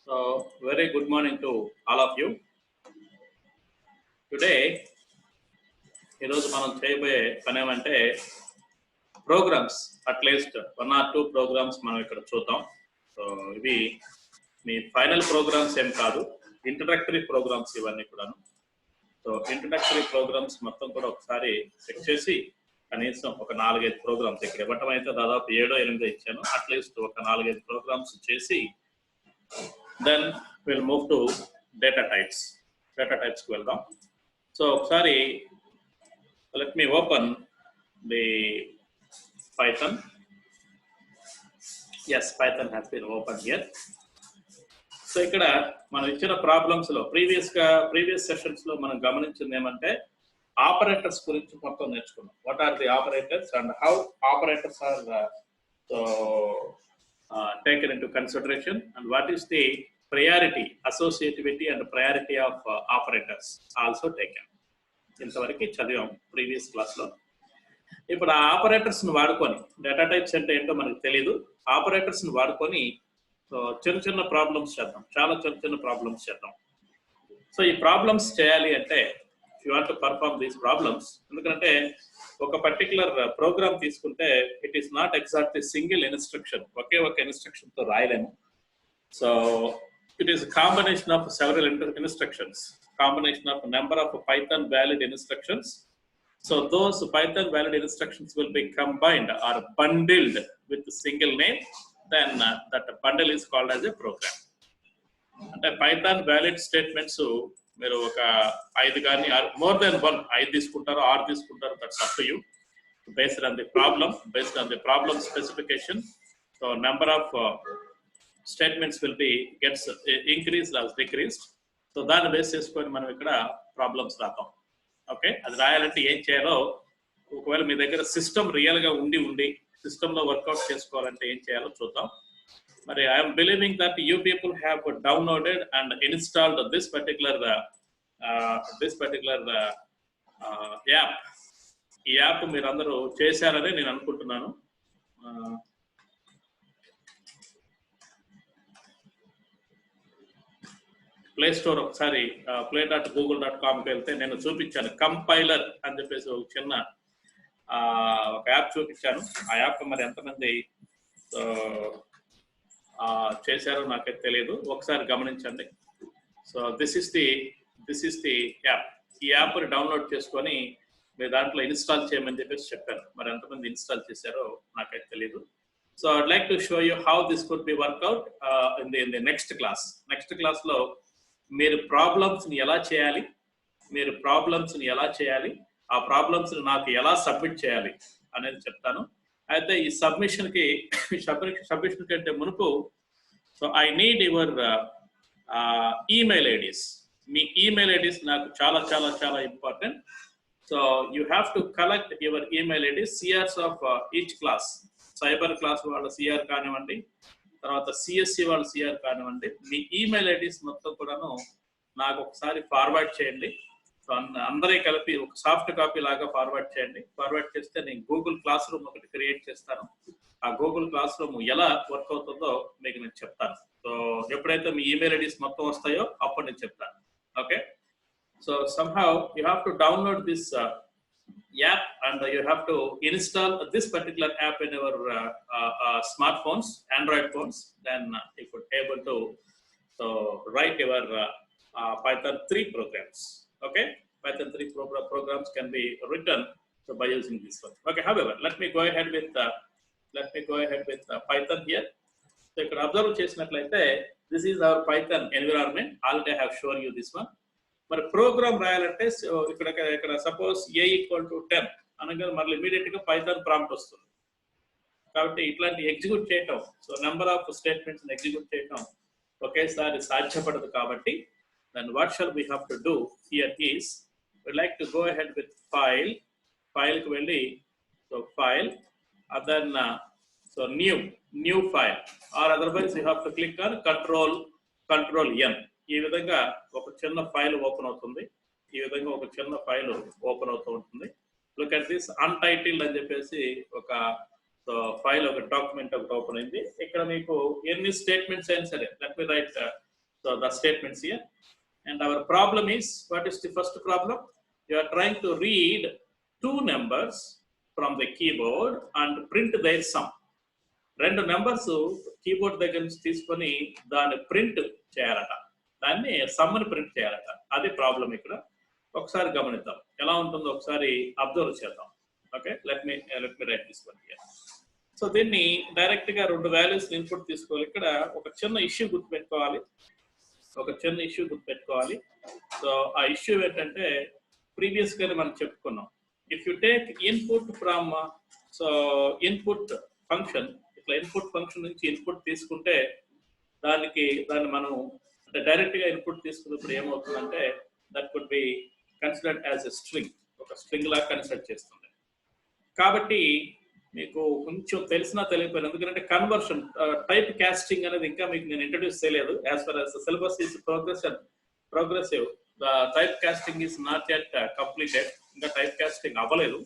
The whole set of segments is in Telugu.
So, very good morning to all of you. Today, ఈరోజు మనం చేయబోయే పని ఏమంటే ప్రోగ్రామ్స్ అట్లీస్ట్ 1 or 2 ప్రోగ్రామ్స్ మనం ఇక్కడ చూద్దాం. సో ఇవి మీ ఫైనల్ ప్రోగ్రామ్స్ ఏం కాదు, ఇంట్రడక్టరీ ప్రోగ్రామ్స్ ఇవన్నీ కూడాను. సో ఇంట్రడక్టరీ ప్రోగ్రామ్స్ మొత్తం కూడా ఒకసారి చెక్ చేసి కనీసం ఒక 4-5 ప్రోగ్రామ్స్ ఇక్కడ ఇవ్వటం అయితే దాదాపు 7-8 ఇచ్చాను. అట్లీస్ట్ ఒక 4-5 ప్రోగ్రామ్స్ చేసి then will move to data టైప్స్కి వెళ్దాం. సో ఒకసారి let me open the Python. Yes, Python has been opened here. So ఇక్కడ మనం ఇచ్చిన ప్రాబ్లమ్స్ లో ప్రీవియస్ సెషన్స్ లో మనం గమనించింది ఏమంటే ఆపరేటర్స్ గురించి మొత్తం నేర్చుకున్నాం. What are the operators and how operators are taken into consideration and what is the priority, associativity and priority of operators also taken. ఇంతవరకు చదివాం ప్రీవియస్ క్లాస్ లో. ఇప్పుడు ఆ ఆపరేటర్స్ ని వాడుకొని, డేటా టైప్స్ అంటే ఏంటో మనకు తెలియదు, ఆపరేటర్స్ ని వాడుకొని చిన్న ప్రాబ్లమ్స్ చేద్దాం, చాలా చిన్న ప్రాబ్లమ్స్ చేద్దాం. సో ఈ ప్రాబ్లమ్స్ చేయాలి అంటే you want to perform these problems, ఎందుకంటే ఒక పర్టికులర్ ప్రోగ్రామ్ తీసుకుంటే it is not exactly single instruction, ఒకే ఒక ఇన్స్ట్రక్షన్ తో రాయలేము. So it is a combination of several instructions, combination of a number of Python valid instructions. So those Python valid instructions will be combined or bundled with a single name. Then that bundle is called as a program. And Python valid statements, మీరు ఒక 5 కానీ more than 1 5 తీసుకుంటారు 6 తీసుకుంటారు, that's up to you, based on the problem specification. So number of statements will be gets increased or decreased. So దాన్ని బేస్ చేసుకొని మనం ఇక్కడ ప్రాబ్లమ్స్ రాద్దాం. ఓకే, అది రాయాలంటే ఏం చేయాలో, ఒకవేళ మీ దగ్గర సిస్టమ్ రియల్ గా ఉండి సిస్టమ్ లో వర్కౌట్ చేసుకోవాలంటే ఏం చేయాలో చూద్దాం. మరి I'm believing that you people have downloaded and installed this particular app. ఈ యాప్ మీరు అందరూ చేశారని నేను అనుకుంటున్నాను. ప్లే స్టోర్ ఒకసారి play.google.comకి వెళ్తే నేను చూపించాను, కంపైలర్ అని చెప్పేసి ఒక చిన్న ఒక యాప్ చూపించాను. ఆ యాప్ మరి ఎంతమంది చేశారో నాకైతే తెలియదు, ఒకసారి గమనించండి. So this is the app. ఈ యాప్ని డౌన్లోడ్ చేసుకొని మీ దాంట్లో ఇన్స్టాల్ చేయమని చెప్పేసి చెప్పాను. మరి ఎంతమంది ఇన్స్టాల్ చేశారో నాకైతే తెలియదు. So I'd like to show you how this could be work out in the next class లో మీరు ప్రాబ్లమ్స్ ని ఎలా చేయాలి, ఆ ప్రాబ్లమ్స్ ని నాకు ఎలా సబ్మిట్ చేయాలి అనేది చెప్తాను. అయితే ఈ సబ్మిషన్ కంటే మునుపు, so I need your email IDs. Me email IDs నాకు చాలా important. So you have to collect your email IDs, CRs of each class. Cyber class వాళ్ళ సిఆర్ కానివ్వండి, తర్వాత సిఎస్సి వాళ్ళ సిఆర్ కానివ్వండి, మీ ఈమెయిల్ ఐడీస్ మొత్తం కూడాను నాకు ఒకసారి ఫార్వర్డ్ చేయండి. సో అందరే కలిపి ఒక సాఫ్ట్ కాపీ లాగా ఫార్వర్డ్ చేయండి. ఫార్వర్డ్ చేస్తే నేను గూగుల్ క్లాస్ రూమ్ ఒకటి క్రియేట్ చేస్తాను. ఆ గూగుల్ క్లాస్ రూమ్ ఎలా వర్క్ అవుతుందో మీకు నేను చెప్తాను. సో ఎప్పుడైతే మీ ఈమెయిల్ ఐడీస్ మొత్తం వస్తాయో అప్పుడు నేను చెప్తాను. Okay, so somehow you have to download this app and you have to install this particular app in your smartphones, Android phones. Then you could able to write your Python 3 programs. Okay, Python 3 programs can be written by using this one. Okay, however, let me go ahead with Python here. So you can observe చేసినట్లయితే this is our Python environment. Already I have shown you this one. మరి ప్రోగ్రామ్ రాయాలంటే ఇక్కడ సపోజ్ a = 10 అనగా మళ్ళీ ఇమీడియట్ గా పైథాన్ ప్రాంప్ట్ వస్తుంది. కాబట్టి ఇట్లాంటి ఎగ్జిక్యూట్ చేయటం, so number of statements execute చేయటం ఒకేసారి సాధ్యపడదు. కాబట్టి then what shall we have to do here is we like to go ahead with file కి వెళ్ళి, so file and then so new file, or otherwise you have to click on control n. ఈ విధంగా ఒక చిన్న ఫైల్ ఓపెన్ అవుతుంది. లుక్ అట్ దిస్ అన్టైటిల్డ్ అని చెప్పేసి ఒక ఫైల్, ఒక డాక్యుమెంట్ ఒకటి ఓపెన్ అయింది. ఇక్కడ మీకు ఎన్ని స్టేట్మెంట్స్ అయినా సరే, let me right So the statements here. And our problem is, what is the first problem? You are trying to read two numbers from the keyboard and print their sum. రెండు నెంబర్స్ కీబోర్డ్ దగ్గర నుంచి తీసుకొని దాన్ని ప్రింట్ చేయాలట, దాన్ని సమ్ని ప్రింట్ చేయాలట. అది ప్రాబ్లం ఇక్కడ. ఒకసారి గమనిద్దాం ఎలా ఉంటుందో, ఒకసారి అబ్జర్వ్ చేద్దాం. Okay, let me right this one here. So దీన్ని డైరెక్ట్ గా రెండు వాల్యూస్ ఇన్పుట్ తీసుకోవాలి. ఇక్కడ ఒక చిన్న ఇష్యూ గుర్తుపెట్టుకోవాలి, సో ఆ ఇష్యూ ఏంటంటే, ప్రీవియస్ గానే మనం చెప్పుకున్నాం, if you take input from so input function, ఇట్లా ఇన్పుట్ ఫంక్షన్ నుంచి ఇన్పుట్ తీసుకుంటే దాన్ని మనం అంటే డైరెక్ట్ గా ఇన్పుట్ తీసుకున్నప్పుడు ఏమవుతుందంటే, that could be considered as a string, ఒక స్ట్రింగ్ లాగా కన్సిడర్ చేస్తుంది. కాబట్టి మీకు కొంచెం తెలిసినా తెలియకపోయినా, ఎందుకంటే కన్వర్షన్ టైప్ కాస్టింగ్ అనేది ఇంకా మీకు నేను ఇంట్రడ్యూస్ చేయలేదు. As far as syllabus is progressive, the type casting is not yet completed, ఇంకా టైప్ కాస్టింగ్ అవ్వలేదు.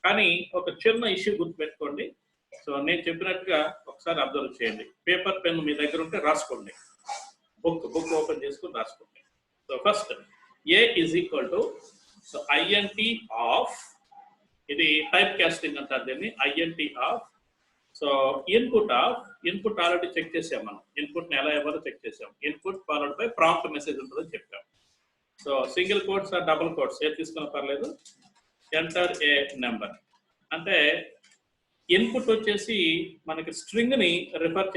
కానీ ఒక చిన్న ఇష్యూ గుర్తుపెట్టుకోండి. సో నేను చెప్పినట్టుగా ఒకసారి అబ్జర్వ్ చేయండి. పేపర్ పెన్ మీ దగ్గర ఉంటే రాసుకోండి, బుక్ ఓపెన్ చేసుకుని రాసుకోండి. So first A is equal to so INT of, ఇది టైప్ కాస్టింగ్ అంటారు దీన్ని, INT of so input already check చేసాం మనం, ఇన్పుట్ ని ఎలా ఇవ్వాలో చెక్ చేసాం. Input followed by prompt message ఉంటుందని చెప్పాం. So single quotes or double quotes ఏది తీసుకున్నా పర్లేదు. ఎంటర్ ఏ నెంబర్ అంటే ఇన్పుట్ వచ్చేసి మనకి స్ట్రింగ్ ని రిఫర్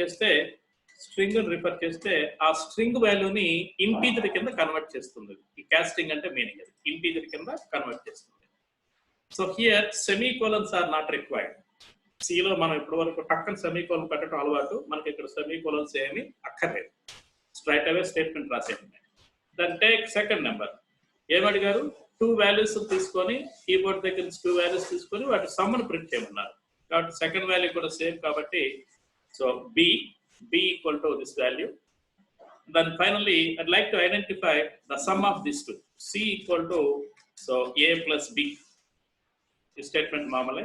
చేస్తే ఆ స్ట్రింగ్ వాల్యూని ఇంటీజర్ కింద కన్వర్ట్ చేస్తుంది. ఈ కాస్టింగ్ అంటే మీనింగ్ అది, ఇంటీజర్ కింద కన్వర్ట్ చేస్తుంది. So here semicolons are not required. సిలో మనం ఇప్పటి వరకు టక్కన సెమీకోలన్ పెట్టడం అలవాటు, మనకి ఇక్కడ సెమీకోలన్స్ ఏమి అక్కర్లేదు, స్ట్రైట్ అవే స్టేట్మెంట్ రాసేయండి. Then take second number. ఏమడిగారు? 2 వాల్యూస్ తీసుకొని, కీబోర్డ్ దగ్గర నుంచి 2 వాల్యూస్ తీసుకొని వాటి సమ్ను ప్రింట్ చేయమన్నారు. కాబట్టి సెకండ్ వాల్యూ కూడా సేమ్ కాబట్టి, so B equal to this value. Then finally I'd like to identify the sum of this two. C equal to so A plus B, ఈ స్టేట్మెంట్ మామూలే.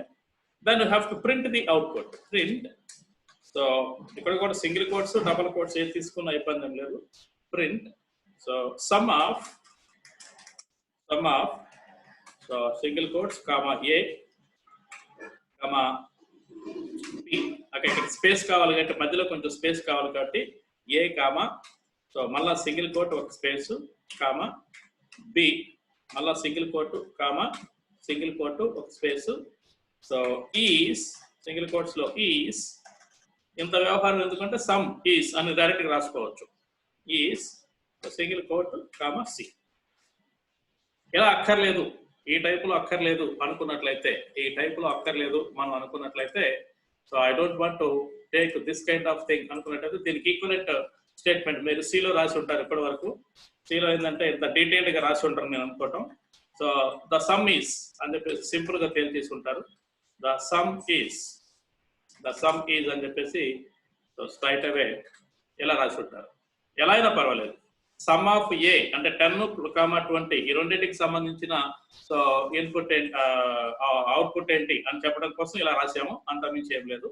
Then you have to print the output. Print, so ఇక్కడ కూడా సింగిల్ కోట్స్ డబుల్ కోట్స్ ఏది తీసుకున్నా ఇబ్బంది ఏం లేదు. Print so sum of so single quotes comma a comma b. Okay, ఇక్కడ స్పేస్ కావాలి కాబట్టి మధ్యలో కొంచెం స్పేస్ కావాలి కాబట్టి ఏ కామా సో మళ్ళా సింగిల్ కోట్ ఒక స్పేస్ కామా బి, మళ్ళా single quote comma single quote ఒక space. So is single quotes లో ఈస్, ఇంత వ్యవహారం ఎందుకంటే సమ్ ఈస్ అని డైరెక్ట్ గా రాసుకోవచ్చు. Is single quote comma c. ఇలా అక్కర్లేదు, ఈ టైపులో అక్కర్లేదు మనం అనుకున్నట్లయితే, so I don't want to take this kind of thing అనుకున్నట్లయితే దీనికి ఈక్వలెంట్ స్టేట్మెంట్ మీరు సిలో రాసి ఉంటారు. ఇప్పటి వరకు సిలో ఏంటంటే ఇంత డీటెయిల్డ్ గా రాసి ఉంటారు నేను అనుకోవటం. సో ద సమ్ ఈస్ అని చెప్పేసి సింపుల్ గా తేల్చేసి ఉంటారు. ద సమ్ ఈజ్ అని చెప్పేసి సో స్ట్రైట్ అవే ఎలా రాసి ఉంటారు. ఎలా అయినా పర్వాలేదు. సమ్ ఆఫ్ ఏ అంటే 10, 20 ఈ రెండింటికి సంబంధించిన సో ఇన్పుట్ అవుట్పుట్ ఏంటి అని చెప్పడం కోసం ఇలా రాసాము, అంతమించి ఏం లేదు.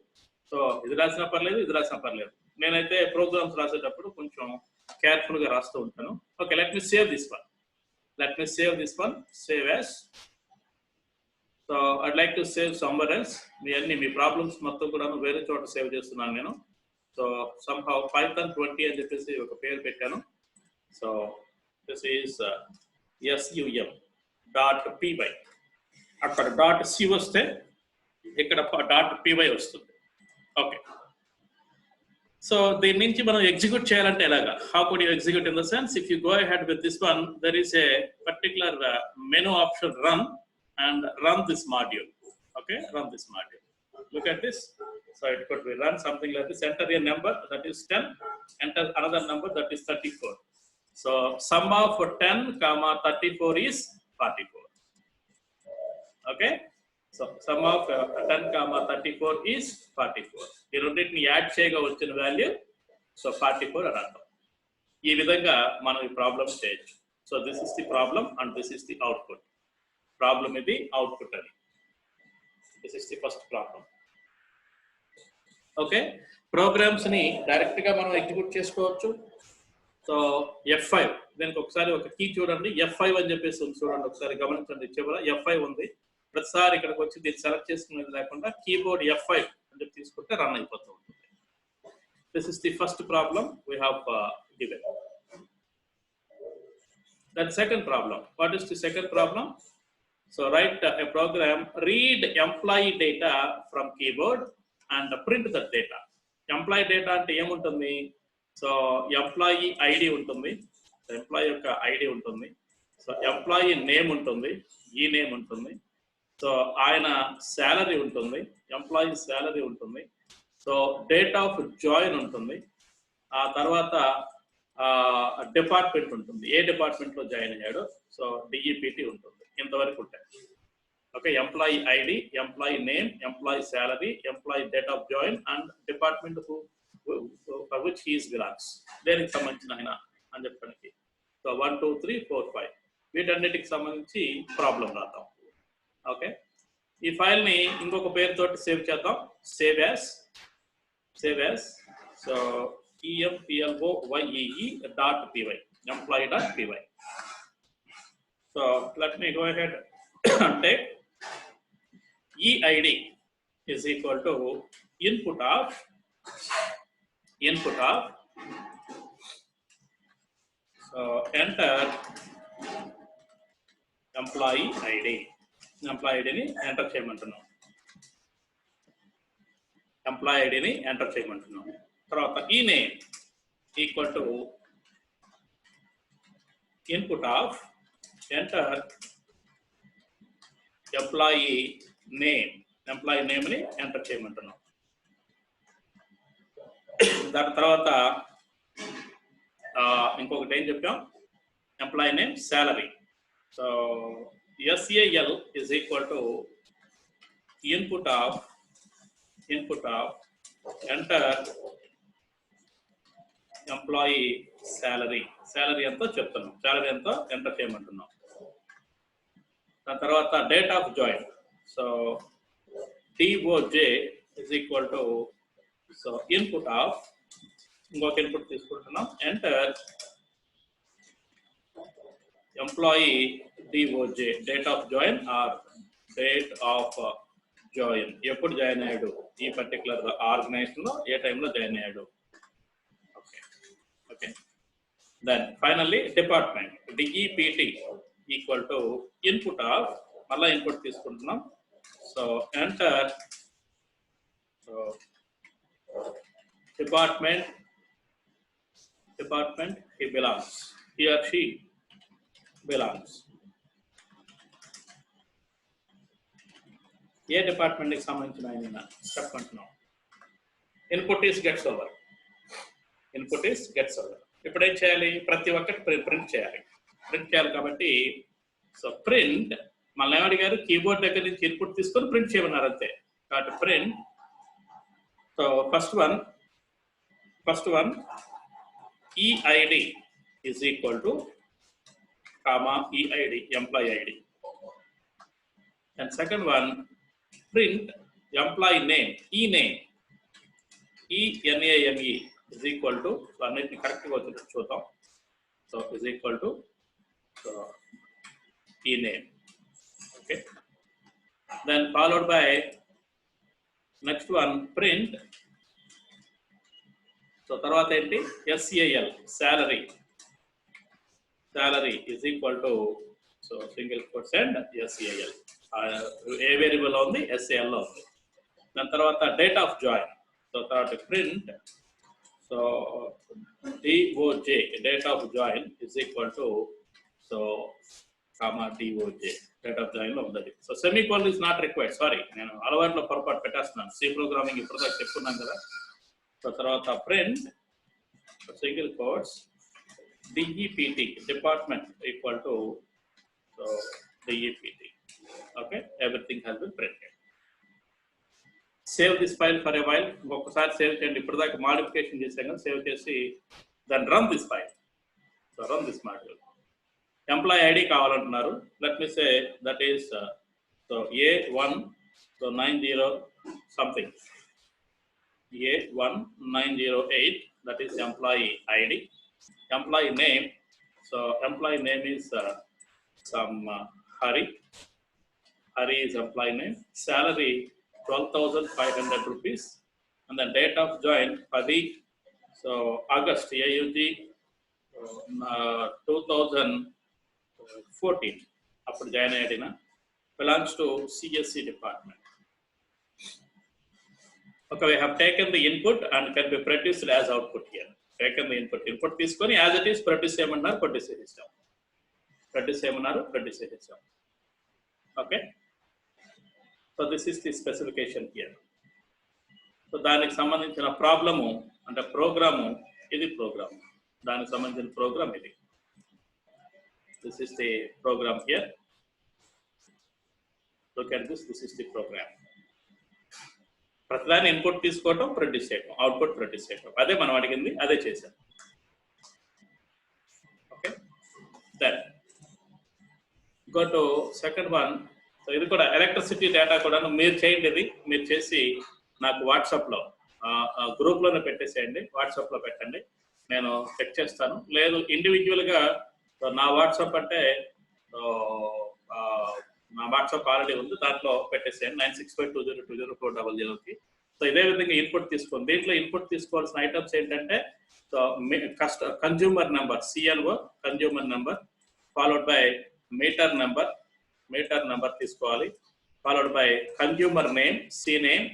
సో ఇది రాసినా పర్లేదు, ఇది రాసినా పర్లేదు. నేనైతే ప్రోగ్రామ్స్ రాసేటప్పుడు కొంచెం కేర్ఫుల్ గా రాస్తూ ఉంటాను. Okay, let me save this one. Save as. So I'd like to save somewhere else. మీ ప్రాబ్లమ్స్ మొత్తం కూడా వేరే చోట సేవ్ చేస్తున్నాను నేను. సో somehow Python 20 అని చెప్పేసి ఒక పేరు పెట్టాను. So this is sum.py. అక్కడ .c వస్తే ఇక్కడ .py వస్తుంది. ఓకే, సో దీని నుంచి మనం ఎగ్జిక్యూట్ చేయాలంటే ఎలాగా? How could you execute? In the sense, if you go ahead with this one, there is a particular menu option, run this module. Okay, run this module. Look at this. So it could be run something like this. Enter a number that is 10, enter another number that is 34. So sum of 10, 34 is 44. Okay, so sum of 10, 34 is 44. ఈ రెండింటిని యాడ్ చేయగా వచ్చిన వాల్యూ సో 44 అని అర్థం. ఈ విధంగా మనం ఈ ప్రాబ్లం చేయొచ్చు. So this is the problem and this is the output. Problem ఇది, అవుట్పుట్ అది. This is the first problem. Okay, programs ని డైరెక్ట్ గా మనం ఎగ్జిక్యూట్ చేసుకోవచ్చు. సో F5 దీనికి ఒకసారి ఒక కీ చూడండి, F5 అని చెప్పేసి ఉంది చూడండి, ఒకసారి గమనించండి. చివర F5 ఉంది. ప్రతిసారి ఇక్కడికి వచ్చి దీన్ని సెలెక్ట్ చేసుకునేది లేకుండా కీబోర్డ్ F5 అని చెప్పి తీసుకుంటే రన్ అయిపోతూ ఉంటుంది. This is the first problem we have given. Then second problem. What is the second problem? So write a program, read employee data from keyboard and print that data. Employee data అంటే ఏముంటుంది? సో ఎంప్లాయీ ఐడి ఉంటుంది, ఎంప్లాయీ యొక్క ఐడి ఉంటుంది, సో ఎంప్లాయీ నేమ్ ఉంటుంది, ఈ నేమ్ ఉంటుంది, సో ఆయన శాలరీ ఉంటుంది, ఎంప్లాయీ శాలరీ ఉంటుంది, సో డేట్ ఆఫ్ జాయిన్ ఉంటుంది, ఆ తర్వాత డిపార్ట్మెంట్ ఉంటుంది, ఏ డిపార్ట్మెంట్లో జాయిన్ అయ్యాడో, సో డిఈపిటి ఉంటుంది. ఇంతవరకు ఉంటాయి. Okay, employee ID, employee name, employee salary, employee date of join and department for which he is belongs. దేనికి సంబంధించిన ఆయన అని చెప్పడానికి. సో 1 2 3 4 5 వీటన్నిటికి సంబంధించి ప్రాబ్లం రాద్దాం. ఓకే, ఈ ఫైల్ ని ఇంకొక పేరుతోటి సేవ్ చేద్దాం. Save as so employee.py employee.py. So let me go ahead and take eid is equal to input of so enter employee id ని ఎంటర్ చేయమంటున్నాం. ఎంప్లాయీ ఐడిని ఎంటర్ చేయమంటున్నాం. తర్వాత ఈ name equal to input of enter employee నేమ్ని ఎంటర్ చేయమంటున్నాం. దాని తర్వాత ఇంకొకటి ఏం చెప్పాం, employee name salary. So SAL is equal to input of enter employee salary ఎంతో చెప్తున్నాం, శాలరీ ఎంతో ఎంటర్ చేయమంటున్నాం. దాని తర్వాత date of join, so DOJ is equal to so input of ఇంకొక ఇన్పుట్ తీసుకుంటున్నాం, enter employee DOJ date of join or date of join, ఎప్పుడు జాయిన్ అయ్యాడు, ఈ పర్టికులర్ ఆర్గనైజేషన్ లో ఏ టైంలో జాయిన్ అయ్యాడు. Okay, then finally department DEPT equal to input of, మళ్ళీ ఇన్పుట్ తీసుకుంటున్నాం, so enter department he belongs, he or she belongs. ఏ డిపార్ట్మెంట్ కి సంబంధించిన ఆయన చెప్పంటున్నాం. Input is gets over. ఇప్పుడు ఏం చేయాలి, ప్రతి ఒక్కటి ప్రింట్ చేయాలి కాబట్టి సో ప్రింట్ మళ్ళీ ఏమడిగారు, కీబోర్డ్ దగ్గర నుంచి ఇన్పుట్ తీసుకొని ప్రింట్ చేయమన్నారు అంతే. కాబట్టి print, so first one EID is equal to comma EID employee ID, and second one print employee name ENAME is equal to, so అన్నిటిని కరెక్ట్గా వచ్చినట్టు చూద్దాం, so is equal to so ENAME. Okay, then followed by next one print, so తర్వాత ఏంటి, SAL salary is equal to, so single quotes and SAL, ఏ వేరియబుల్ ఉంది, SAL లో ఉంది. దాని తర్వాత డేట్ ఆఫ్ జాయిన్, సో తర్వాత print, so DOJ date of join is equal to, so comma DOJ date of join లో ఉంది. So semicolon is not required, sorry నేను అలవాట్లో పొరపాటు పెట్టేస్తున్నాను, సి ప్రోగ్రామింగ్ ఇప్పుడు దాకా చెప్పుకున్నాం కదా. సో తర్వాత print single quotes DEPT department equal to, so DEPT. Okay, everything has been printed. Save this file for a while, ఇంకొకసారి సేవ్ చేయండి. ఇప్పుడు దాకా మాడిఫికేషన్ చేసాం కదా, సేవ్ చేసి దాన్ని run this file. So run this module. Employee ID కావాలంటున్నారు. Let me say that is so A1 so 90 something, A1908, that is employee ID. Employee name. So employee name is some Hari. Hari is employee name. Salary 12,500 rupees. And the date of join Hari. So August AUG 2014. After join ayadina belongs to CSC department. Okay, we have taken the input and can be produced as output here. Taken the input తీసుకొని as it is produce చేయమన్నారు produce చేస్తాం. Produce చేయమన్నారు produce చేస్తాం. Okay. So this is the specification here. So దానికి సంబంధించిన ప్రాబ్లము అంటే ప్రోగ్రాము ఇది ప్రోగ్రామ్. దానికి సంబంధించిన ప్రోగ్రామ్ ఇది. This is the program here. Look at this. This is the program. ప్రతిదాన్ని ఇన్పుట్ తీసుకోవటం ప్రొడ్యూస్ చేయటం అవుట్పుట్ ప్రొడ్యూస్ చేయటం అదే మనం అడిగింది అదే చేసాం. Okay then go to second one. So ఇది కూడా ఎలక్ట్రిసిటీ డేటా కూడా మీరు చేయండి. ఇది మీరు చేసి నాకు వాట్సాప్లో గ్రూప్లోనే పెట్టేసేయండి. వాట్సాప్లో పెట్టండి, నేను చెక్ చేస్తాను. లేదు ఇండివిజువల్గా నా వాట్సాప్ అంటే నా వాట్సాప్ ఆల్రెడీ ఉంది, దాంట్లో పెట్టేసేయండి 9652020400కి. సో ఇదే విధంగా ఇన్పుట్ తీసుకోండి. దీంట్లో ఇన్పుట్ తీసుకోవాల్సిన ఐటమ్స్ ఏంటంటే so consumer number CNO consumer number, followed by meter number తీసుకోవాలి, followed by consumer name C name,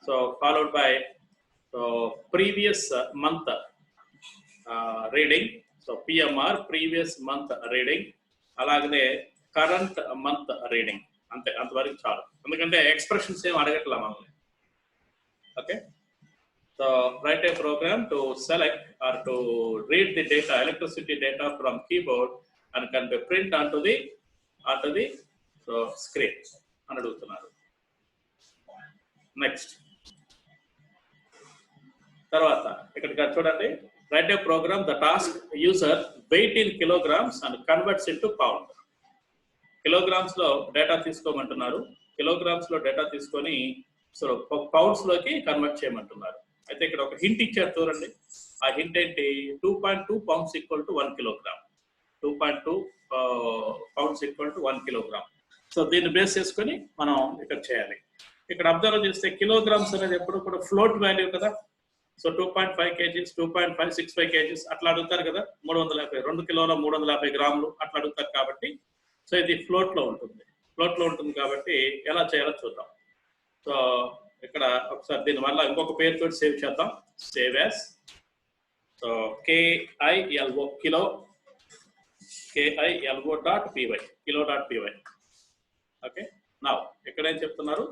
so followed by previous month reading, so PMR previous month reading, అలాగనే కరెంట్ మంత్ రీడింగ్. అంతే, అంతవరకు చాలు. ఎందుకంటే ఎక్స్ప్రెషన్స్ ఏం అడగట్లా మనల్ని. Okay, so write a program to select or to read the data, electricity data from keyboard and can be print on to the so screen అని అడుగుతున్నారు. నెక్స్ట్ తర్వాత ఇక్కడ చూడండి, right a program the task user weight in kilograms and converts in to pound. Kilograms లో డేటా తీసుకోమంటున్నారు. కిలోగ్రామ్స్ లో డేటా తీసుకొని సో పౌండ్స్ లోకి కన్వర్ట్ చేయమంటున్నారు. అయితే ఇక్కడ ఒక హింట్ ఇచ్చారు చూడండి. ఆ హింట్ ఏంటి? 2.2 pounds equal to 1 kilogram. 2.2 pounds equal to 1 kilogram. So దీన్ని బేస్ చేసుకొని మనం ఇక్కడ చేయాలి. ఇక్కడ అబ్జర్వ్ చేస్తే కిలోగ్రామ్స్ అనేది ఎప్పుడు కూడా ఫ్లోట్ వాల్యూ కదా. సో 2.5 kgs, 2.565 kgs అట్లా అడుగుతారు కదా. 350, 2 కిలోల 350 గ్రాములు అట్లా అడుగుతారు. కాబట్టి సో ఇది ఫ్లోట్ లో ఉంటుంది. కాబట్టి ఎలా చేయాలో చూద్దాం. సో ఇక్కడ ఒకసారి దీనివల్ల ఇంకొక పేరు తోటి సేవ్ చేద్దాం. Save as so KILO KILO.py kilo.py. Okay, now ఇక్కడ ఏం చెప్తున్నారు?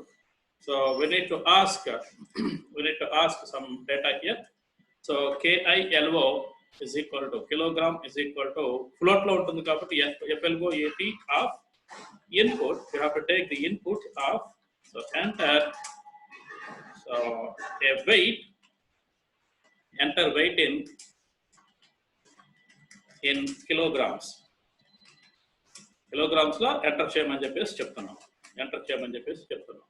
So we need to ask some data here. So KILO is equal to kilogram is equal to float లో ఉంటుంది కాబట్టి FLOAT of input. You have to take the input of, so enter so a weight, enter weight in kilograms లో ఎంటర్ చేయమని చెప్పేసి చెప్తున్నాం.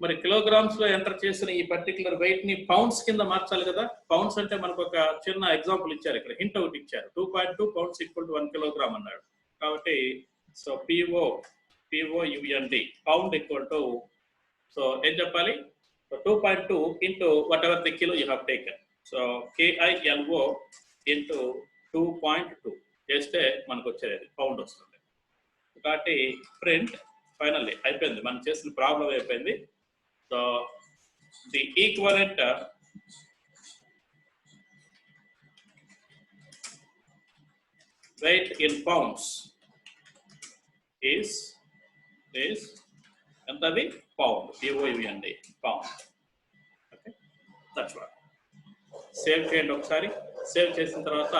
మరి కిలోగ్రామ్స్ లో ఎంటర్ చేసిన ఈ పర్టికులర్ వెయిట్ ని పౌండ్స్ కింద మార్చాలి కదా. పౌండ్స్ అంటే మనకు ఒక చిన్న ఎగ్జాంపుల్ ఇచ్చారు, ఇక్కడ హింట్ ఒకటి ఇచ్చారు. 2.2 pounds ఈక్వల్ టు 1 kilogram అన్నాడు. కాబట్టి so POUND pound equal to so ఏం చెప్పాలి? 2.2 into whatever the kilo you have taken. So KILO into 2.2 చేస్తే మనకు వచ్చేది పౌండ్ వస్తుంది. కాబట్టి ప్రింట్ ఫైనల్లీ అయిపోయింది, మనం చేసిన ప్రాబ్లం అయిపోయింది. So the equivalent weight in pounds is ఎంతది? Pound, POUND pound. Okay, that's what. Save చేయండి ఒకసారి. సేవ్ చేసిన తర్వాత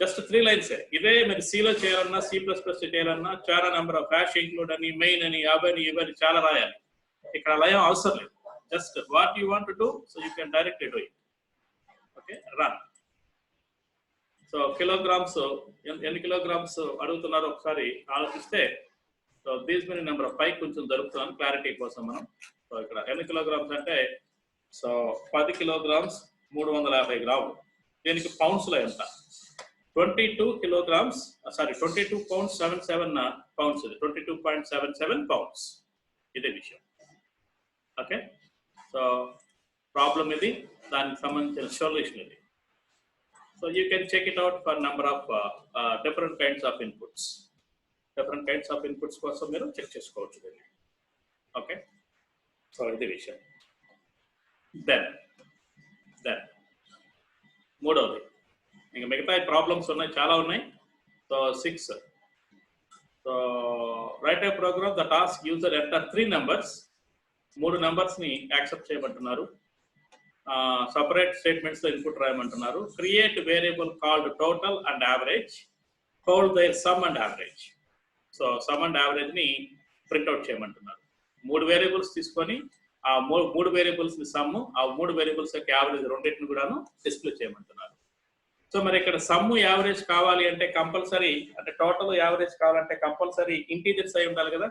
జస్ట్ 3 lines. ఇదే మీరు సిలో చేయాలన్నా, C++ చేయాలన్నా చాలా నెంబర్ ఆఫ్ హ్యాష్ ఇంక్లూడ్ అని, మెయిన్ అని, అవని ఇవని చాలా రాయాలి. ఇక్కడ అలా ఏం అవసరం లేదు. Just what you want to do, so you can directly do it. Okay, run. So kilograms ఎన్ని కిలోగ్రామ్స్ అడుగుతున్నారో ఒకసారి ఆలోచిస్తే so these many number of పైకి కొంచెం జరుగుతున్నాను క్లారిటీ కోసం మనం. సో ఇక్కడ ఎన్ని కిలోగ్రామ్స్ అంటే సో 10 kilograms 350 గ్రాములు. దీనికి పౌండ్స్లో ఎంత 22 kilograms, sorry 22 pounds 77 pounds, 22.77 pounds. ఇదే విషయం. ఓకే, సో ప్రాబ్లమ్ ఇది, దానికి సంబంధించిన సొల్యూషన్ ఇది. So you can check it out for number of different kinds of inputs. Different kinds of inputs కోసం మీరు చెక్ చేసుకోవచ్చు దీన్ని. ఓకే, సో ఇది విషయం. దెన్ మూడవది, ఇంకా మిగతా ప్రాబ్లమ్స్ ఉన్నాయి, చాలా ఉన్నాయి. So 6, so write a program the task user enter 3 numbers, 3 numbers-ని యాక్సెప్ట్ చేయమంటున్నారు. సపరేట్ స్టేట్మెంట్స్లో ఇన్పుట్ రాయమంటున్నారు. Create variable called total and average, hold their sum and average. So sum and యావరేజ్ని ప్రింట్అవుట్ చేయమంటున్నారు. 3 వేరియబుల్స్ తీసుకొని ఆ 3 వేరియబుల్స్ని సమ్, ఆ 3 వేరియబుల్స్ యొక్క యావరేజ్ రెండింటిని కూడాను డిస్ప్లే చేయమంటున్నారు. సో మరి ఇక్కడ సమ్ యావరేజ్ కావాలి అంటే కంపల్సరీ, అంటే టోటల్ యావరేజ్ కావాలంటే కంపల్సరీ ఇంటీజర్స్ అయి ఉండాలి కదా.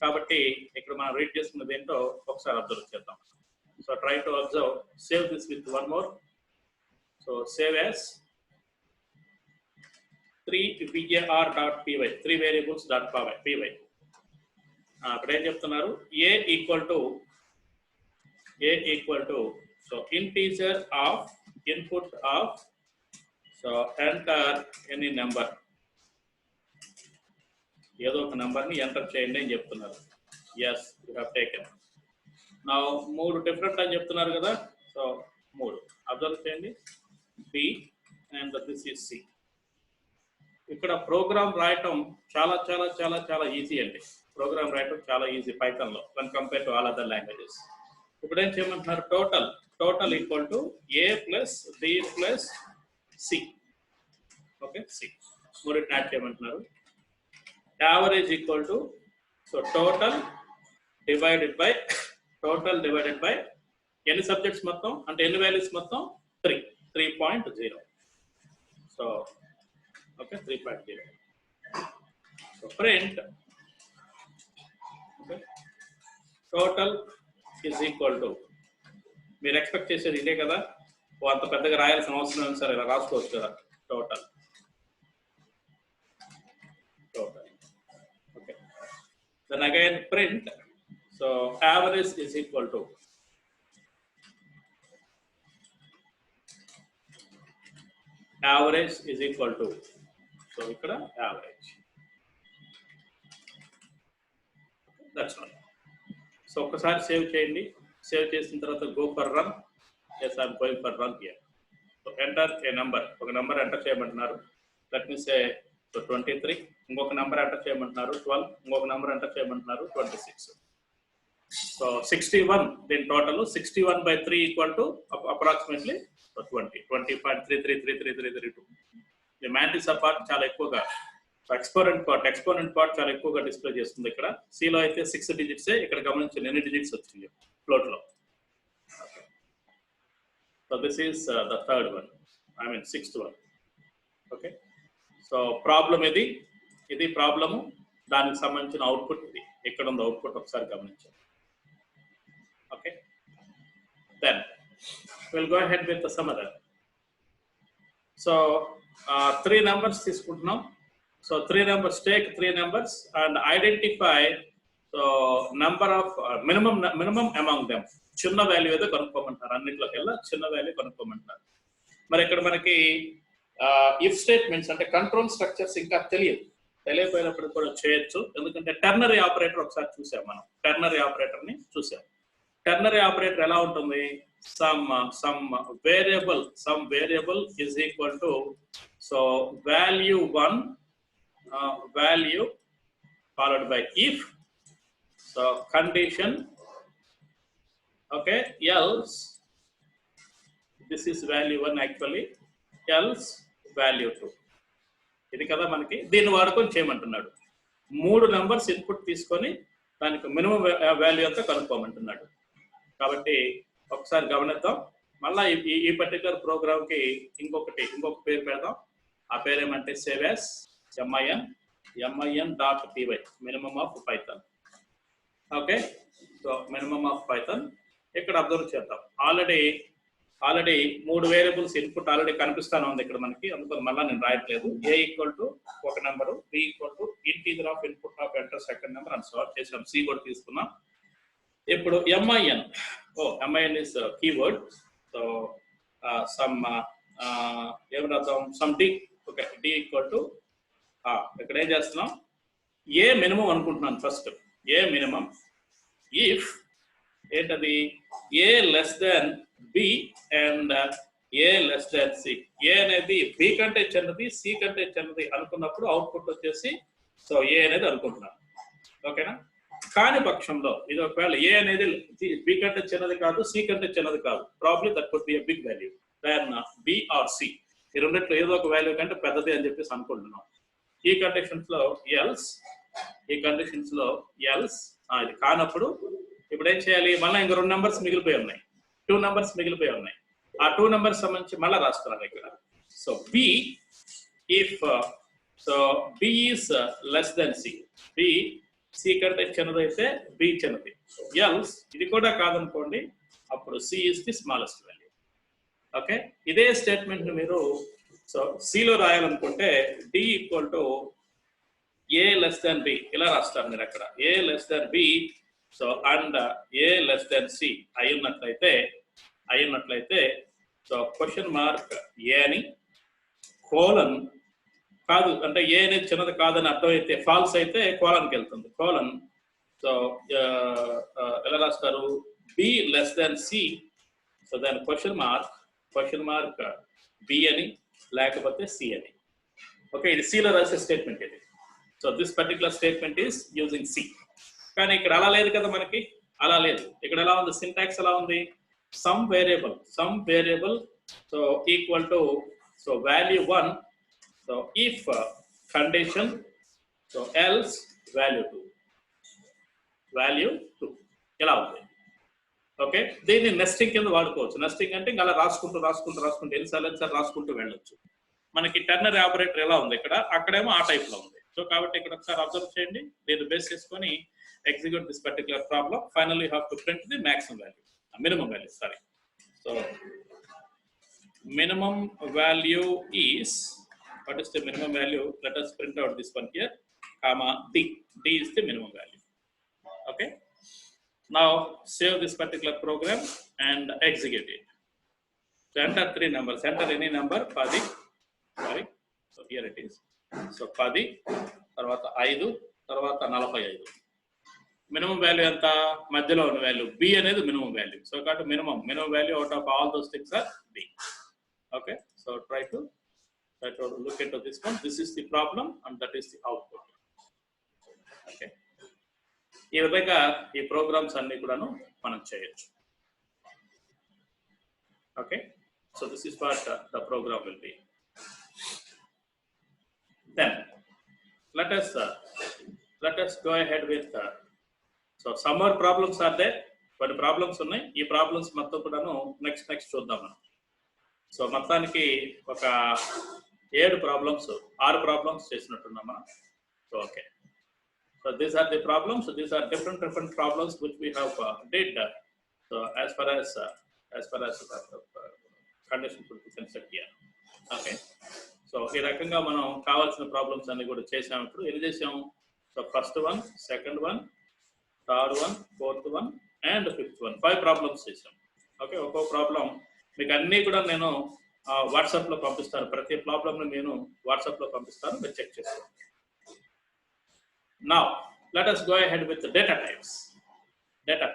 కాబట్టి ఇక్కడ మనం రీడ్ చేసుకున్నది ఏంటో ఒకసారి అబ్జర్వ్ చేద్దాం. So try to observe, save this with one more. So save as 3var.py, 3 variables.py. అక్కడ ఏం చెప్తున్నారు, a equal to so integer of input of, so enter any number, ఏదో ఒక నెంబర్ని ఎంటర్ చేయండి అని చెప్తున్నారు. Yes, you have taken. నా 3 డిఫరెంట్ అని చెప్తున్నారు కదా. సో 3 అబ్జర్వ్ చేయండి, b and this is c. ఇక్కడ ప్రోగ్రామ్ రాయటం చాలా చాలా చాలా చాలా ఈజీ అండి. ప్రోగ్రామ్ రాయటం చాలా ఈజీ పైథాన్లో when compared to all other languages. ఇప్పుడు ఏం చేయమంటున్నారు, total equal to a plus b plus c. Okay, c 3 add చేయమంటున్నారు. Average equal to, so total divided by ఎన్ని సబ్జెక్ట్స్ మొత్తం, అంటే ఎన్ని వాల్యూస్ మొత్తం 3.0. So okay, 3.0. So print total is equal to, మీరు ఎక్స్పెక్ట్ చేసేది ఇదే కదా, అంత పెద్దగా రాయాల్సిన అవసరం లేదు సార్, ఇలా రాసుకోవచ్చు కదా. Total okay, then again print, so average is equal to, so ఇక్కడ average. That's all. సో ఒకసారి సేవ్ చేయండి. సేవ్ చేసిన తర్వాత go for run. Yes, I'm going for run here. So enter a number, ఒక నెంబర్ ఎంటర్ చేయమంటున్నారు. Let me say 23. ఇంకొక నెంబర్ ఎంటర్ చేయమంటున్నారు 12. ఇంకొక నెంబర్ ఎంటర్ చేయమంటున్నారు 26. సో 61, దీని total 61/3 equal to approximately 20.333332. The matrix part చాలా ఎక్కువగా, ఎక్స్పోనెంట్ పార్ట్ చాలా ఎక్కువగా డిస్ప్లే చేస్తుంది. ఇక్కడ సిలో అయితే 6 digits, ఇక్కడ గమనించండి ఎన్ని డిజిట్స్ వచ్చింది ఫ్లోట్ లో. So this is the third one, I mean 6th one. Okay, so problem ఇది ప్రాబ్లము, దానికి సంబంధించిన అవుట్పుట్ ఇది. ఎక్కడ ఉంది అవుట్పుట్ ఒకసారి గమనించండి. Okay, then will go ahead with some other. So 3 numbers తీసుకుంటున్నాం. So 3 numbers, take 3 numbers and identify so number of minimum among them. చిన్న వాల్యూ ఏదో కనుక్కోమంటారు, అన్నింటిలోకెల్లా చిన్న వాల్యూ కనుక్కోమంటారు. మరి ఇక్కడ మనకి ఇఫ్ స్టేట్మెంట్స్ అంటే కంట్రోల్ స్ట్రక్చర్స్ ఇంకా తెలియపోయినప్పుడు కూడా చేయొచ్చు. ఎందుకంటే టెర్నరీ ఆపరేటర్ ఒకసారి చూసాం మనం, టెర్నరీ ఆపరేటర్ని చూసాం. టెర్నరీ ఆపరేటర్ ఎలా ఉంటుంది, some variable is equal to, so value 1 value followed by if, so condition, okay, else, this is value 1 actually, else value 2. ఇది కదా మనకి, దీన్ని వాడుకొని చేయమంటున్నాడు. 3 numbers ఇన్పుట్ తీసుకొని దానికి మినిమం వాల్యూ అంతా కనుక్కోమంటున్నాడు. కాబట్టి ఒకసారి గమనిద్దాం. మళ్ళీ ఈ పర్టికులర్ ప్రోగ్రామ్కి ఇంకొక పేరు పెడదాం. ఆ పేరు ఏమంటే save as min.py, minimum of Python. Okay, so minimum of Python ఇక్కడ అబ్జర్వ్ చేద్దాం. Already already 3 variables input already కనిపిస్తానే ఉంది ఇక్కడ మనకి, అందుకని మళ్ళీ నేను రాయట్లేదు. A ఈక్వల్ టు ఒక number, B equal to integer of input of enter second number అని సాల్వ్ చేసాం. C కూడా తీసుకున్నాం. ఇప్పుడు MIN, MIN is keyword. So sum ఏమి రాద్దాం, sum D. Okay, D equal to ఇక్కడ ఏం చేస్తున్నాం, ఏ మినిమం అనుకుంటున్నాను ఫస్ట్. ఏ మినిమం ఇఫ్ ఏంటది, a less than b and a less then c. A అనేది బి కంటే చిన్నది, సి కంటే చిన్నది అనుకున్నప్పుడు అవుట్పుట్ వచ్చేసి సో ఏ అనేది అనుకుంటున్నాను. ఓకేనా? కాని పక్షంలో ఇది ఒకవేళ ఏ అనేది బి కంటే చిన్నది కాదు, సి కంటే చిన్నది కాదు, probably that could be a big value then B or C. ఈ రెండిట్లో ఏదో ఒక వాల్యూ కంటే పెద్దది అని చెప్పేసి అనుకుంటున్నాం. ఈ కండిషన్స్ లో ఎల్స్, ఇది కానప్పుడు ఇప్పుడు ఏం చేయాలి, మళ్ళీ ఇంక 2 నెంబర్స్ మిగిలిపోయి ఉన్నాయి, 2 నెంబర్స్ మిగిలిపోయి ఉన్నాయి. ఆ 2 నెంబర్స్ సంబంధించి మళ్ళీ రాస్తున్నాను ఇక్కడ. So b if b is less then c, b c కంటే చిన్నదైతే బి చిన్నది. ఎల్స్ ఇది కూడా కాదనుకోండి, అప్పుడు c is the smallest value. Okay, ఇదే స్టేట్మెంట్ మీరు సో సిలో రాయాలనుకుంటే d equal to a less than b ఇలా రాస్తారు మీరు అక్కడ. A less than b so and a less then c అయినట్లయితే సో క్వశ్చన్ మార్క్ ఏ అని, కోలన్ కాదు అంటే ఏ అనేది చిన్నది కాదని అర్థమైతే, ఫాల్స్ అయితే కోలన్కి వెళ్తుంది. కోలన్ సో ఎలా రాస్తారు, B less then C, so దాని క్వశ్చన్ మార్క్ బి అని లేకపోతే సి అని. ఓకే, ఇది సిలో రాసే స్టేట్మెంట్ ఇది. So this particular statement is using C. కానీ ఇక్కడ అలా లేదు కదా మనకి, అలా లేదు. ఇక్కడ ఎలా ఉంది, సింటాక్స్ ఎలా ఉంది, some variable so equal to so value 1, so if condition so else value 2 ఎలా ఉంది. ఓకే, దీన్ని నెస్టింగ్ కింద వాడుకోవచ్చు. నెస్టింగ్ అంటే ఇంకా అలా రాసుకుంటూ ఎన్నిసార్లు రాసుకుంటూ వెళ్ళొచ్చు. మనకి టెర్నరీ ఆపరేటర్ ఎలా ఉంది ఇక్కడ, అక్కడేమో ఆ టైప్ లో ఉంది. సో కాబట్టి ఇక్కడ ఒకసారి అబ్జర్వ్ చేయండి, దీన్ని బేస్ చేసుకొని execute this particular problem. Finally you have to print the minimum value. So minimum value is, what is the minimum value? Let us print out this one here, comma D is the minimum value. Okay, now save this particular program and execute it. So enter 3 numbers, enter any number, 10, sorry, so here it is. So 10 tarvata 5 tarvata 45. Minimum value ఎంత, మధ్యలో ఉన్న వాల్యూ బి అనేది మినిమం వాల్యూ. సో కాబట్టి minimum value out of all those things are b. Okay, so try to look into this one. This is the problem and that is the output. Okay, ఈ విధంగా ఈ ప్రోగ్రామ్స్ అన్ని కూడాను మనం చేయొచ్చు. Okay, so this is what the program will be. Then let us go ahead with so some more problems are there. కొన్ని ప్రాబ్లమ్స్ ఉన్నాయి. ఈ ప్రాబ్లమ్స్ మొత్తం కూడాను నెక్స్ట్ చూద్దాం మనం. సో మొత్తానికి ఒక 6 ప్రాబ్లమ్స్ చేసినట్టున్నాం మనం. So okay, so these are the problems. These are different problems which we have did. So as far as condition could be considered here. Okay, so ఈ రకంగా మనం కావాల్సిన ప్రాబ్లమ్స్ అన్ని కూడా చేసాం. ఇప్పుడు ఏం చేసాం, so first one, second one, third one, fourth one and fifth one, 5 problems చేసాం. ఓకే, ఒక్కో ప్రాబ్లం మీకు అన్నీ కూడా నేను వాట్సాప్లో పంపిస్తాను. ప్రతి ప్రాబ్లమ్ని నేను వాట్సాప్లో పంపిస్తాను, మీరు చెక్ చేసుకోండి. Now let us go ahead with the data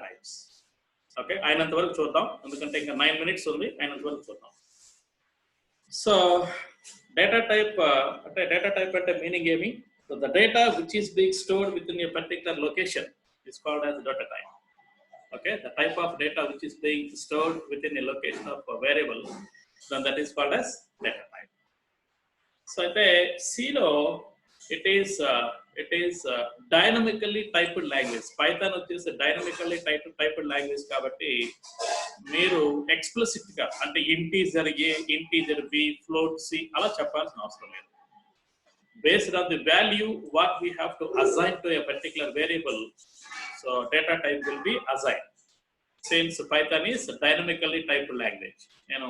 types. Okay, అయినంత వరకు చూద్దాం, ఎందుకంటే ఇంకా 9 minutes ఉంది, అయినంత వరకు చూద్దాం. సో డేటా టైప్ అంటే మీనింగ్ ఏమి, so the data which is being stored with in a particular location is called as data type. Okay, the type of data which is being stored within a location of a variable, then that is called as data type. So the C lo it is dynamically typed language. Python is a dynamically typed language kabatti meeru explicit ga ante integer a, integer b, float c ala cheppalsina avasaram ledhu. Based on the value what we have to assign to a particular variable, so data type will be assigned. since Python is dynamically typed language. నేను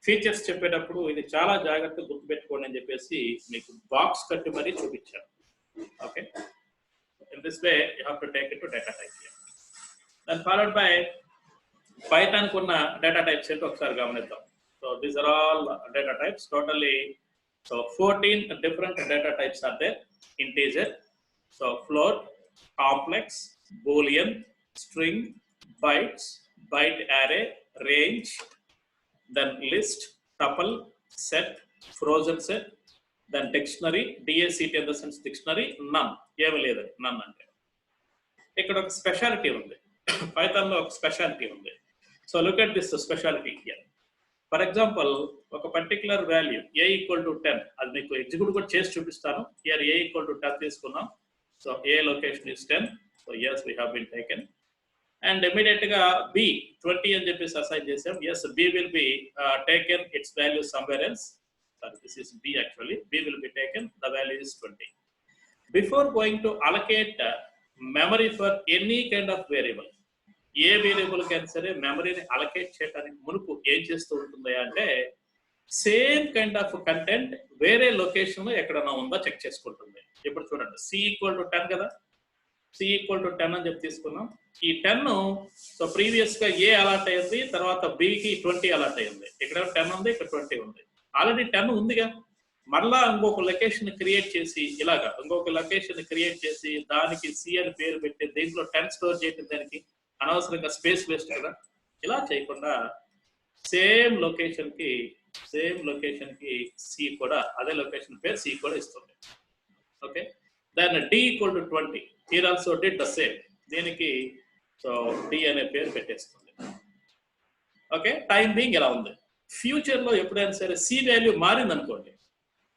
ఫీచర్స్ చెప్పేటప్పుడు ఇది చాలా జాగ్రత్తగా గుర్తుపెట్టుకోండి అని చెప్పేసి మీకు బాక్స్ కట్టి మరీ చూపించాను. Okay, in this way you have to take it to data type here. Then followed by Python కున్న data types ఏంటో ఒకసారి గమనిద్దాం. So these are all data types, totally so 14 different data types are there. Integer, so float, complex, boolean, string, bytes, byte array, range, then list, tuple, set, frozen set, then dictionary, DACT in the sense dictionary, none, ఏమీ లేదు none అంటే. ఇక్కడ ఒక స్పెషాలిటీ ఉంది, Python లో ఒక స్పెషాలిటీ ఉంది. So look at this speciality here. For example ఒక particular value a equal to 10, అది మీకు ఎగ్జిక్యూట్ కూడా చేసి చూపిస్తాను. హియర్ a ఈక్వల్ టు 10 తీసుకున్నాం. So a location is 10. So yes, we have been taken. And immediate గా b 20 అని చెప్పేసి అసైన్ చేసాం. yes, b will be taken its value somewhere else. Sorry, this is b actually. b will be taken, the value is 20. Before going to allocate memory for any kind of variable, A variable కైనా సరే మెమరీని అలొకేట్ చేయడానికి మునుపు ఏం చేస్తూ ఉంటుంది అంటే సేమ్ కైండ్ ఆఫ్ కంటెంట్ వేరే లొకేషన్ లో ఎక్కడైనా ఉందో చెక్ చేసుకుంటుంది. ఇప్పుడు చూడండి, c ఈక్వల్ టు 10 కదా, c ఈక్వల్ టు 10 అని చెప్పి తీసుకున్నాం. ఈ 10 సో ప్రీవియస్ గా a అలాట్ అయింది, తర్వాత b కి 20 అలాట్ అయింది. ఇక్కడ 10 ఉంది, ఇక్కడ 20 ఉంది. ఆల్రెడీ 10 ఉందిగా, మళ్ళా ఇంకొక లొకేషన్ క్రియేట్ చేసి ఇలాగా ఇంకొక లొకేషన్ క్రియేట్ చేసి దానికి c అని పేరు పెట్టి దీంట్లో 10 స్టోర్ చేయడం దానికి అనవసరంగా స్పేస్ వేస్ట్ కదా. ఇలా చేయకుండా సేమ్ లొకేషన్ కి c కూడా అదే లొకేషన్ పేరు c కూడా ఇస్తుంది. ఓకే, దాన్ని d equal to 20, here also did the same. దీనికి సో d అనే పేరు పెట్టేస్తుంది. ఓకే, టైం బీయింగ్ ఎలా ఉంది. ఫ్యూచర్ లో ఎప్పుడైనా సరే c వాల్యూ మారింది అనుకోండి,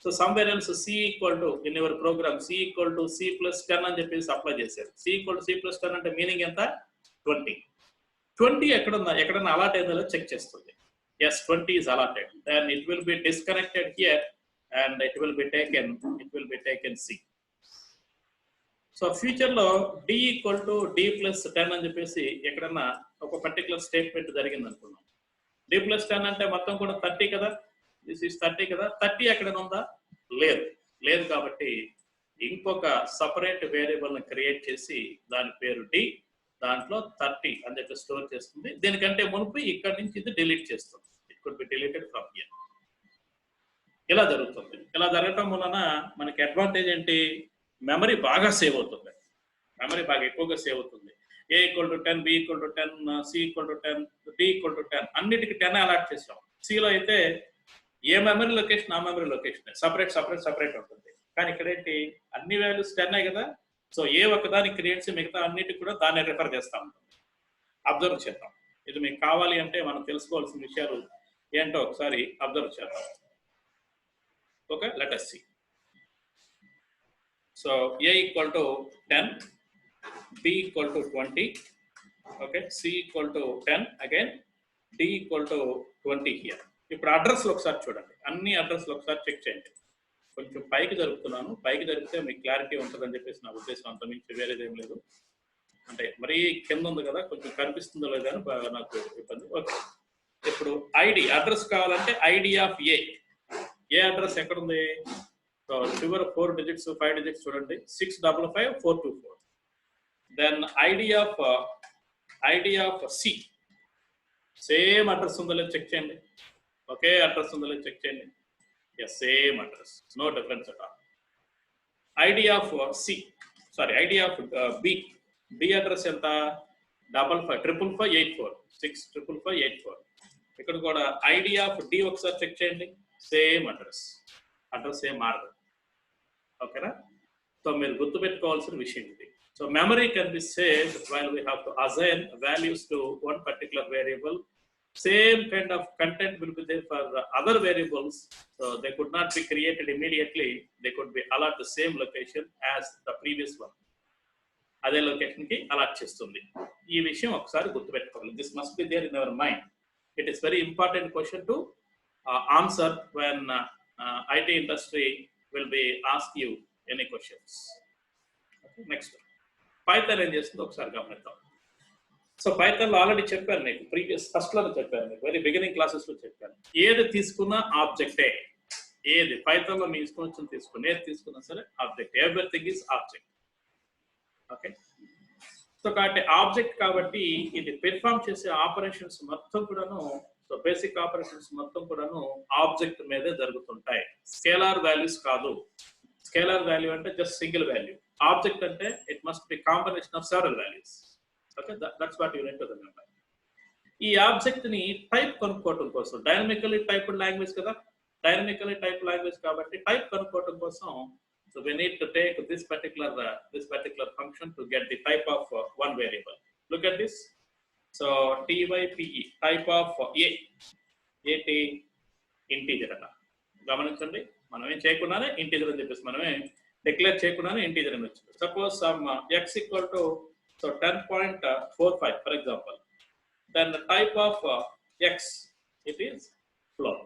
so somewhere else c equal to in your program c equal to c plus 10 అని చెప్పేసి అప్లై చేశారు. c equal to c plus 10 అంటే మీనింగ్ ఎంత, 20 ఎక్కడన్నా అలాట్ అయిందో చెక్ చేస్తుంది. yes, 20 is allotted, then it will be disconnected here and it will be taken c. So future లో d equal to d plus 10 అని చెప్పేసి ఎక్కడన్నా ఒక పర్టికులర్ స్టేట్మెంట్ జరిగింది అనుకున్నాం. d ప్లస్ 10 అంటే మొత్తం కూడా 30 కదా, దిస్ ఈస్ 30 కదా. 30 ఎక్కడైనా ఉందా, లేదు కాబట్టి ఇంకొక సపరేట్ వేరియబుల్ ని క్రియేట్ చేసి దాని పేరు d, దాంట్లో 30 అని చెప్పి స్టోర్ చేస్తుంది. దీనికంటే మునుపు ఇక్కడ నుంచి ఇది డిలీట్ చేస్తుంది. It could be deleted from here. ఇలా జరుగుతుంది. ఇలా జరగటం వలన మనకి అడ్వాంటేజ్ ఏంటి, మెమరీ బాగా సేవ్ అవుతుంది, మెమరీ బాగా ఎక్కువగా సేవ్ అవుతుంది. a equal to 10, b equal to 10, c equal to 10, d equal to 10, అన్నిటికీ 10 అలాట్ చేసాం. c లో అయితే ఏ మెమరీ లొకేషన్ ఆ మెమరీ లొకేషన్ సపరేట్ ఉంటుంది. కానీ ఇక్కడ ఏంటి, అన్ని వాల్యూస్ 10 కదా. సో ఏ ఒక్కదాన్ని క్రియేట్ చేసి మిగతా అన్నిటికి కూడా దాన్ని రిఫర్ చేస్తా ఉంటాం. అబ్జర్వ్ చేద్దాం. ఇది మీకు కావాలి అంటే మనం తెలుసుకోవాల్సిన విషయాలు ఏంటో ఒకసారి అబ్జర్వ్ చేద్దాం. Okay, let us see. So a equal to 10, b equal to 20, okay, c equal to 10 again, d equal to 20 here. ఇప్పుడు అడ్రస్లు ఒకసారి చూడండి, అన్ని అడ్రస్లు ఒకసారి చెక్ చేయండి. కొంచెం పైకి జరుపుతున్నాను, పైకి జరిపితే మీకు క్లారిటీ ఉంటుందని చెప్పేసి నా ఉద్దేశం, అంత మించి వేరేదేం లేదు. అంటే మరీ కింద ఉంది కదా, కొంచెం కనిపిస్తుందో లేదో అని నాకు ఇబ్బంది. ఓకే, ఇప్పుడు ఐడి అడ్రస్ కావాలంటే ఐడి ఆఫ్ ఏ అడ్రస్ ఎక్కడ ఉంది, చివరి 4 డిజిట్స్ 5 డిజిట్స్ చూడండి, 655424. Then ID of C, same address ఉందో లేదో చెక్ చేయండి. ఒకే అడ్రస్ ఉందో లేదో చెక్ చేయండి. yes, same address, no difference at all. id of id of b address enta 555584 65554. ఇక్కడ కూడా id of d ఒకసారి చెక్ చేయండి, సేమ్ అడ్రస్ ఏం మారదు. ఓకేనా. సో మీరు గుర్తుపెట్టుకోవాల్సిన విషయం ఇది. So memory can be saved while we have to assign values to one particular variable. Same kind of content will be there for the other variables, so they could not be created immediately. They could be allot the same location as the previous one. అదే లొకేషన్ కి అలాట్ చేస్తుంది. ఈ విషయం ఒకసారి గుర్తుపెట్టుకోవాలి. This must be there in our mind. It is very important question to answer when IT industry will be ask you any questions. Next Python ఏం చేస్తుందో ఒకసారి గమనిద్దాం. సో పైథాన్ లో ఆల్రెడీ చెప్పాను మీకు, ప్రీవియస్ ఫస్ట్ లో చెప్పాను మీకు, వెరీ బిగినింగ్ క్లాసెస్ లో చెప్పాను. ఏది తీసుకున్నా ఆబ్జెక్టే. ఏది పైథాన్ లో మీ ఇష్టం వచ్చింది తీసుకుని, ఏది తీసుకున్నా సరే object. Everything is object. Okay. So కాబట్టి ఆబ్జెక్ట్ కాబట్టి ఇది పెర్ఫామ్ చేసే ఆపరేషన్స్ మొత్తం కూడాను, సో బేసిక్ ఆపరేషన్స్ మొత్తం కూడాను ఆబ్జెక్ట్ మీదే జరుగుతుంటాయి. స్కేలార్ వాల్యూస్ కాదు. స్కేలార్ వాల్యూ అంటే జస్ట్ సింగిల్ వాల్యూ. ఆబ్జెక్ట్ అంటే it must be combination of several values. Okay, that's what you need to remember. ఈ ఆబ్జెక్ట్ ని టైప్ కనుక్కోవడం కోసం, డైనమికల్లీ టైప్డ్ లాంగ్వేజ్ కదా, డైనమికల్లీ టైప్డ్ లాంగ్వేజ్ కాబట్టి టైప్ కనుక్కోవడం కోసం, so we need to take this particular function to get the type of one variable. Look at this. So type, type of a integer ana గమనించండి. మనం ఏం చేయకుండానే ఇంటీజర్ అని చెప్పేసి మనమే డిక్లేర్ చేయకుండానే ఇంటీజర్ అని వచ్చింది. Suppose some x equal to so 10.45 for example, then the type of x, it is float.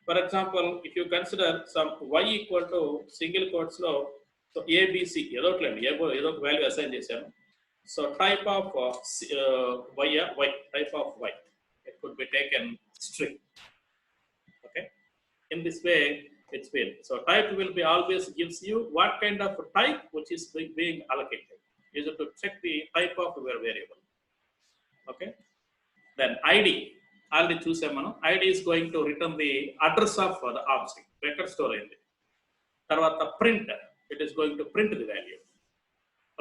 For example, if you consider some y equal to single quotes lo, so abc ఏదో ఒక వాల్యూ అసైన్ చేశాను. So type of y, type of y, it could be taken string. Okay, in this way it's been, so type will be always gives you what kind of type which is being allocated. You have to check the type of your variable. Okay, then id already చూసాం మనం. id is going to return the address of the object, record store అయింది. తర్వాత print, it is going to print the value.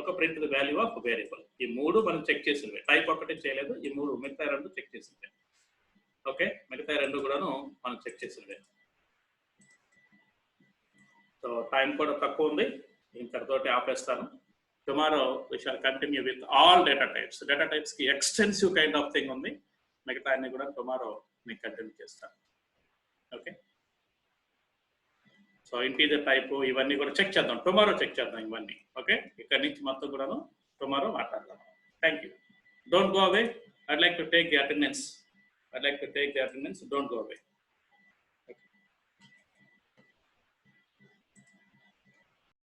ఒక print the value of variable. ఈ మూడు మనం చెక్ చేసినవి. టైప్ ఒకటే చేయలేదు, ఈ మూడు మిగతా రెండు చెక్ చేసినవి. ఓకే, మిగతా రెండు కూడాను మనం చెక్ చేసినవి. సో టైం కూడా తక్కువ ఉంది, ఇంతటితోటి ఆపేస్తాను. Tomorrow we shall continue with all data types. Data types కి ఎక్స్టెన్సివ్ కైండ్ ఆఫ్ థింగ్ ఉంది. మిగతా అన్ని కూడా టుమారో మీకు కంటిన్యూ చేస్తాను. ఓకే, సో ఇంటీజర్ టైప్ ఇవన్నీ కూడా చెక్ చేద్దాం, టుమారో చెక్ చేద్దాం ఇవన్నీ. ఓకే, ఇక్కడ నుంచి మొత్తం కూడాను టుమారో మాట్లాడదాం. Thank you. Don't go away. I'd like to take the attendance. Don't go away.